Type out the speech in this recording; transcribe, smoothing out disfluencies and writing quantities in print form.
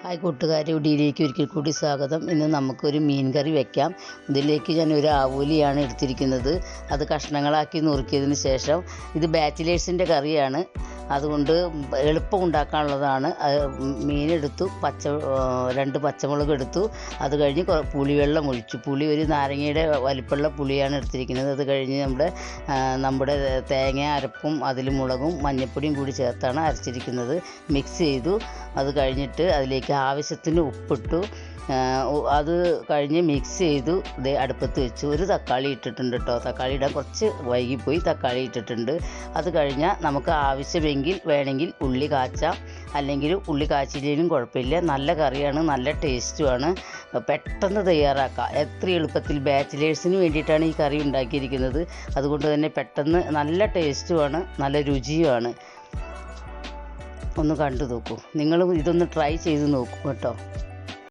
Hi കൂട്ടുകാരെ, ഇടിയിലേക്ക് ഒരിക്കൽ കൂടി സ്വാഗതം. ഇന്ന് നമുക്കൊരു മീൻ കറി വെക്കാം. ഇതിലേക്ക് ഞാൻ ഒരു ആവൂലിയാണ് എടുത്തിരിക്കുന്നത്. അത് കഷ്ണങ്ങളാക്കി നുറുക്കിയതിന് ശേഷം, ഇത് ബാച്ചിലേഴ്സിൻ്റെ കറിയാണ്, അതുകൊണ്ട് എളുപ്പം ഉണ്ടാക്കാനുള്ളതാണ്. മീനെടുത്തു, രണ്ട് പച്ചമുളക് എടുത്തു. അത് കഴിഞ്ഞ് പുളിവെള്ളം ഒഴിച്ചു. പുളി ഒരു നാരങ്ങയുടെ വലിപ്പമുള്ള പുളിയാണ് എടുത്തിരിക്കുന്നത്. അത് കഴിഞ്ഞ് നമ്മുടെ തേങ്ങ അരപ്പും അതിൽ മുളകും മഞ്ഞൾപ്പൊടിയും കൂടി ചേർത്താണ് അരച്ചിരിക്കുന്നത്. മിക്സ് ചെയ്തു. അത് കഴിഞ്ഞിട്ട് അതിലേക്ക് ആവശ്യത്തിന് ഉപ്പിട്ടു. അത് കഴിഞ്ഞ് മിക്സ് ചെയ്തു. ഇത് അടുപ്പത്ത് വെച്ചു. ഒരു തക്കാളി ഇട്ടിട്ടുണ്ട് കേട്ടോ. തക്കാളി ഇടാൻ കുറച്ച് വൈകിപ്പോയി. തക്കാളി ഇട്ടിട്ടുണ്ട്. അത് കഴിഞ്ഞാൽ നമുക്ക് ആവശ്യമെങ്കിൽ വേണമെങ്കിൽ ഉള്ളി കാച്ചാം, അല്ലെങ്കിൽ ഉള്ളി കാച്ചില്ലെങ്കിലും കുഴപ്പമില്ല. നല്ല കറിയാണ്, നല്ല ടേസ്റ്റുമാണ്. പെട്ടെന്ന് തയ്യാറാക്കാം. എത്ര എളുപ്പത്തിൽ. ബാച്ചിലേഴ്സിന് വേണ്ടിയിട്ടാണ് ഈ കറി ഉണ്ടാക്കിയിരിക്കുന്നത്. അതുകൊണ്ട് തന്നെ പെട്ടെന്ന് നല്ല ടേസ്റ്റുമാണ്, നല്ല രുചിയുമാണ്. ഒന്ന് കണ്ടു നോക്കൂ. നിങ്ങളും ഇതൊന്ന് ട്രൈ ചെയ്ത് നോക്കൂ കേട്ടോ.